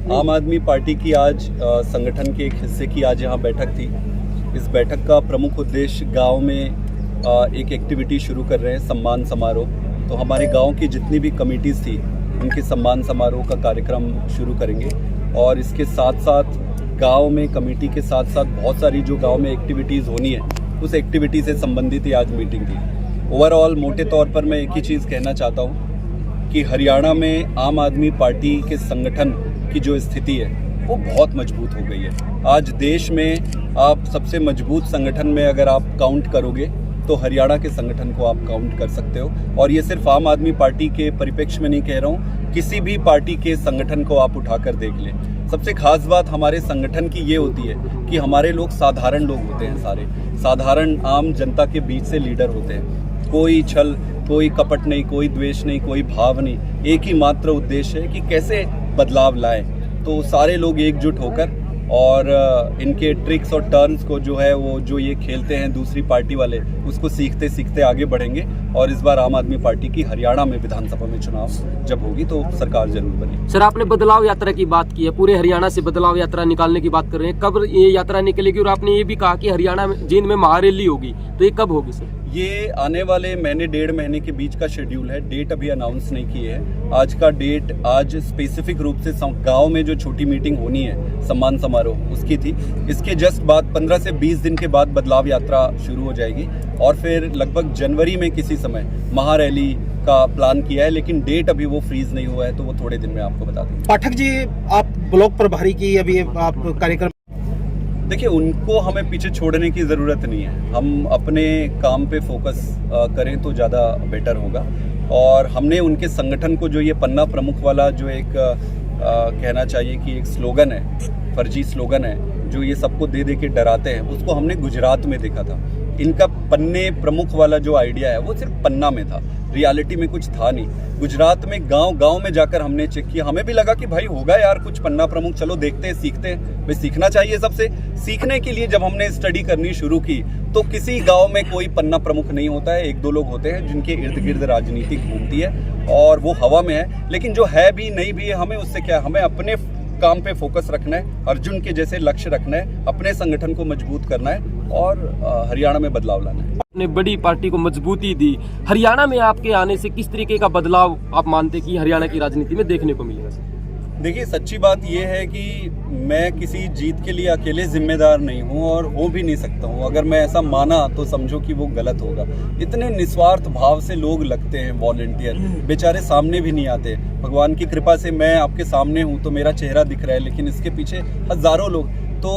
आम आदमी पार्टी की आज संगठन के एक हिस्से की आज यहाँ बैठक थी। इस बैठक का प्रमुख उद्देश्य गांव में एक एक्टिविटी शुरू कर रहे हैं, सम्मान समारोह। तो हमारे गांव की जितनी भी कमेटीज़ थी उनके सम्मान समारोह का कार्यक्रम शुरू करेंगे और इसके साथ साथ गांव में कमेटी के साथ साथ बहुत सारी जो गांव में एक्टिविटीज़ होनी है उस एक्टिविटी से संबंधित ही आज मीटिंग थी। ओवरऑल मोटे तौर पर मैं एक ही चीज़ कहना चाहता हूँ कि हरियाणा में आम आदमी पार्टी के संगठन की जो स्थिति है वो बहुत मजबूत हो गई है। आज देश में आप सबसे मजबूत संगठन में अगर आप काउंट करोगे तो हरियाणा के संगठन को आप काउंट कर सकते हो। और ये सिर्फ आम आदमी पार्टी के परिप्रेक्ष्य में नहीं कह रहा हूँ, किसी भी पार्टी के संगठन को आप उठाकर देख लें। सबसे खास बात हमारे संगठन की ये होती है कि हमारे लोग साधारण लोग होते हैं, सारे साधारण आम जनता के बीच से लीडर होते हैं। कोई छल, कोई कपट नहीं, कोई द्वेष नहीं, कोई भाव नहीं, एक ही मात्र उद्देश्य है कि कैसे बदलाव लाएं। तो सारे लोग एकजुट होकर और इनके ट्रिक्स और टर्न्स को जो है वो जो ये खेलते हैं दूसरी पार्टी वाले, उसको सीखते सीखते आगे बढ़ेंगे। और इस बार आम आदमी पार्टी की हरियाणा में विधानसभा में चुनाव जब होगी तो सरकार जरूर बनेगी। सर, आपने बदलाव यात्रा की बात की है, पूरे हरियाणा से बदलाव यात्रा निकालने की बात कर रहे हैं। कब ये यात्रा निकलेगी? और आपने ये भी कहा कि हरियाणा में जींद में महारैली होगी, तो ये कब होगी सर? ये आने वाले महीने 1.5 महीने के बीच का शेड्यूल है। डेट अभी अनाउंस नहीं की है। आज का डेट आज स्पेसिफिक रूप से गांव में जो छोटी मीटिंग होनी है सम्मान समारोह उसकी थी। इसके जस्ट बाद 15 से 20 दिन के बाद बदलाव यात्रा शुरू हो जाएगी और फिर लगभग जनवरी में किसी समय महारैली का प्लान किया है, लेकिन डेट अभी वो फ्रीज नहीं हुआ है, तो वो थोड़े दिन में आपको बता देंगे। पाठक जी, आप ब्लॉक प्रभारी की अभी आप कार्यक्रम, देखिए उनको हमें पीछे छोड़ने की ज़रूरत नहीं है। हम अपने काम पे फोकस करें तो ज़्यादा बेटर होगा। और हमने उनके संगठन को जो ये पन्ना प्रमुख वाला जो एक कहना चाहिए कि एक स्लोगन है, फर्जी स्लोगन है, जो ये सबको दे दे के डराते हैं, उसको हमने गुजरात में देखा था। इनका पन्ने प्रमुख वाला जो आइडिया है वो सिर्फ पन्ना में था, रियलिटी में कुछ था नहीं। गुजरात में गांव में जाकर हमने चेक किया, हमें भी लगा कि भाई होगा यार कुछ पन्ना प्रमुख, चलो देखते हैं, सीखते हैं। भाई सीखना चाहिए सबसे। सीखने के लिए जब हमने स्टडी करनी शुरू की तो किसी गांव में कोई पन्ना प्रमुख नहीं होता है, 1-2 लोग होते हैं जिनके इर्द गिर्द राजनीति घूमती है और वो हवा में है। लेकिन जो है भी नहीं भी है, हमें उससे क्या, हमें अपने काम पे फोकस रखना है, अर्जुन के जैसे लक्ष्य रखना है, अपने संगठन को मजबूत करना है और हरियाणा में बदलाव लाना है। आपने बड़ी पार्टी को मजबूती दी, हरियाणा में आपके आने से किस तरीके का बदलाव आप मानते कि हरियाणा की राजनीति में देखने को मिलेगा? देखिए सच्ची बात यह है कि मैं किसी जीत के लिए अकेले जिम्मेदार नहीं हूं और हो भी नहीं सकता हूं। अगर मैं ऐसा माना तो समझो कि वो गलत होगा। इतने निस्वार्थ भाव से लोग लगते हैं वॉलंटियर, बेचारे सामने भी नहीं आते। भगवान की कृपा से मैं आपके सामने हूं तो मेरा चेहरा दिख रहा है, लेकिन इसके पीछे हजारों लोग। तो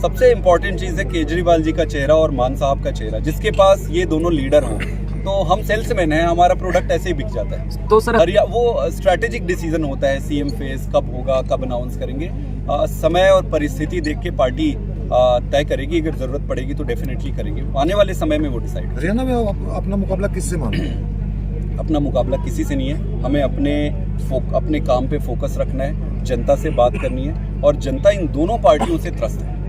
सबसे इम्पोर्टेंट चीज़ है केजरीवाल जी का चेहरा और मान साहब का चेहरा। जिसके पास ये दोनों लीडर हों तो हम सेल्समैन हैं, हमारा प्रोडक्ट ऐसे ही बिक जाता है। तो सर वो स्ट्रैटेजिक डिसीजन होता है, सीएम फेस कब होगा, कब अनाउंस करेंगे, समय और परिस्थिति देख के पार्टी तय करेगी। अगर जरूरत पड़ेगी तो डेफिनेटली करेंगे, आने वाले समय में वो डिसाइड। हरियाणा में अपना मुकाबला किससे मानते हैं? अपना मुकाबला किसी से नहीं है। हमें अपने काम पे फोकस रखना है, जनता से बात करनी है और जनता इन दोनों पार्टियों से त्रस्त है।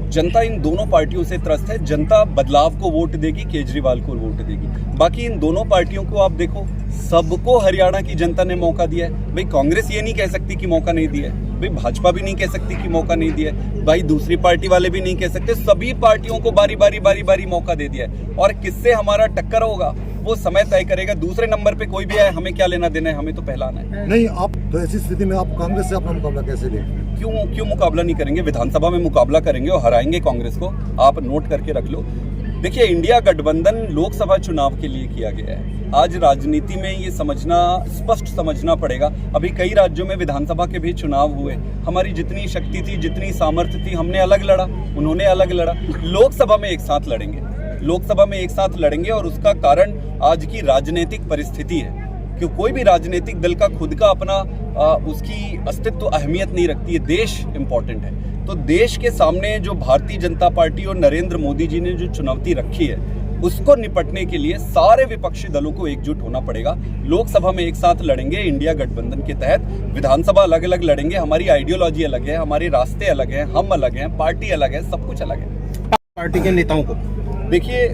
जनता इन दोनों पार्टियों से त्रस्त है। जनता बदलाव को वोट देगी, केजरीवाल को वोट देगी। बाकी इन दोनों पार्टियों को आप देखो, सबको हरियाणा की जनता ने मौका दिया है। भाई कांग्रेस ये नहीं कह सकती कि मौका नहीं दिया है, भाई भाजपा भी नहीं कह सकती कि मौका नहीं दिया है, भाई दूसरी पार्टी वाले भी नहीं कह सकते। सभी पार्टियों को बारी बारी मौका दे दिया है और किससे हमारा टक्कर होगा वो समय तय करेगा। दूसरे नंबर पे कोई भी आए, हमें क्या लेना देना है, हमें तो पहला आना है। नहीं, आप तो ऐसी स्थिति में आप कांग्रेस से अपना मुकाबला कैसे लेंगे? क्यों मुकाबला नहीं करेंगे? विधानसभा में मुकाबला करेंगे और हराएंगे कांग्रेस को। आप नोट करके रख लो। देखिए इंडिया गठबंधन लोकसभा चुनाव के लिए किया गया है। आज राजनीति में ये समझना, स्पष्ट समझना पड़ेगा। अभी कई राज्यों में विधानसभा के भी चुनाव हुए। हमारी जितनी शक्ति थी, जितनी सामर्थ्य थी, हमने अलग लड़ा, उन्होंने अलग लड़ा। लोकसभा में एक साथ लड़ेंगे, लोकसभा में एक साथ लड़ेंगे और उसका कारण आज की राजनीतिक परिस्थिति है कि कोई भी राजनीतिक दल का खुद का अपना उसकी अस्तित्व अहमियत नहीं रखती है। देश इंपॉर्टेंट है। तो देश के सामने जो भारतीय जनता पार्टी और नरेंद्र मोदी जी ने जो चुनौती रखी है उसको निपटने के लिए सारे विपक्षी दलों को एकजुट होना पड़ेगा। लोकसभा में एक साथ लड़ेंगे इंडिया गठबंधन के तहत, विधानसभा अलग अलग लड़ेंगे। हमारी आइडियोलॉजी अलग है, हमारे रास्ते अलग हैं, हम अलग हैं, पार्टी अलग है, सब कुछ अलग है। पार्टी के नेताओं को देखिए,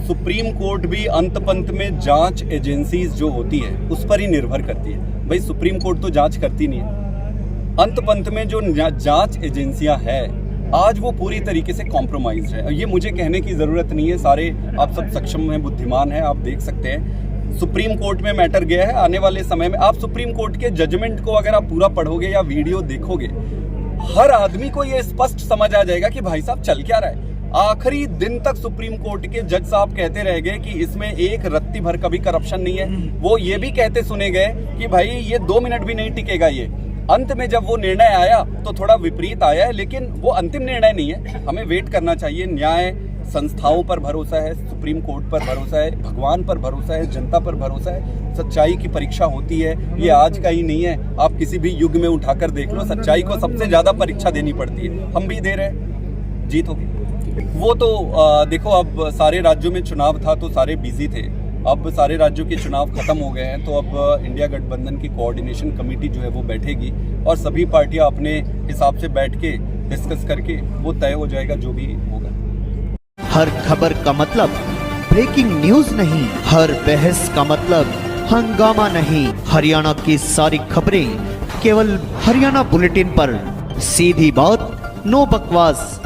सुप्रीम कोर्ट भी अंत पंत में जांच एजेंसीज जो होती है उस पर ही निर्भर करती है। भाई सुप्रीम कोर्ट तो जांच करती नहीं है, अंत पंत में जो जांच एजेंसियां हैं आज वो पूरी तरीके से कॉम्प्रोमाइज है। ये मुझे कहने की ज़रूरत नहीं है, सारे आप सब सक्षम हैं, बुद्धिमान हैं, आप देख सकते हैं। सुप्रीम कोर्ट में मैटर गया है, आने वाले समय में आप सुप्रीम कोर्ट के जजमेंट को अगर आप पूरा पढ़ोगे या वीडियो देखोगे, हर आदमी को ये स्पष्ट समझ आ जाएगा कि भाई साहब चल क्या रहा है। आखिरी दिन तक सुप्रीम कोर्ट के जज साहब कहते रह गए कि इसमें एक रत्ती भर का भी करप्शन नहीं है। वो ये भी कहते सुने गए कि भाई ये 2 मिनट भी नहीं टिकेगा। ये अंत में जब वो निर्णय आया तो थोड़ा विपरीत आया है, लेकिन वो अंतिम निर्णय नहीं है। हमें वेट करना चाहिए। न्याय संस्थाओं पर भरोसा है, सुप्रीम कोर्ट पर भरोसा है, भगवान पर भरोसा है, जनता पर भरोसा है। सच्चाई की परीक्षा होती है, ये आज का ही नहीं है। आप किसी भी युग में उठाकर देख लो, सच्चाई को सबसे ज्यादा परीक्षा देनी पड़ती है। हम भी दे रहे हैं, जीत होगी। वो तो देखो, अब सारे राज्यों में चुनाव था तो सारे बिजी थे। अब सारे राज्यों के चुनाव खत्म हो गए हैं, तो अब इंडिया गठबंधन की कोऑर्डिनेशन कमेटी जो है वो बैठेगी और सभी पार्टियां अपने हिसाब से बैठ के डिस्कस करके वो तय हो जाएगा जो भी होगा। हर खबर का मतलब ब्रेकिंग न्यूज नहीं, हर बहस का मतलब हंगामा नहीं। हरियाणा की सारी खबरें केवल हरियाणा बुलेटिन पर। सीधी बात, नो बकवास।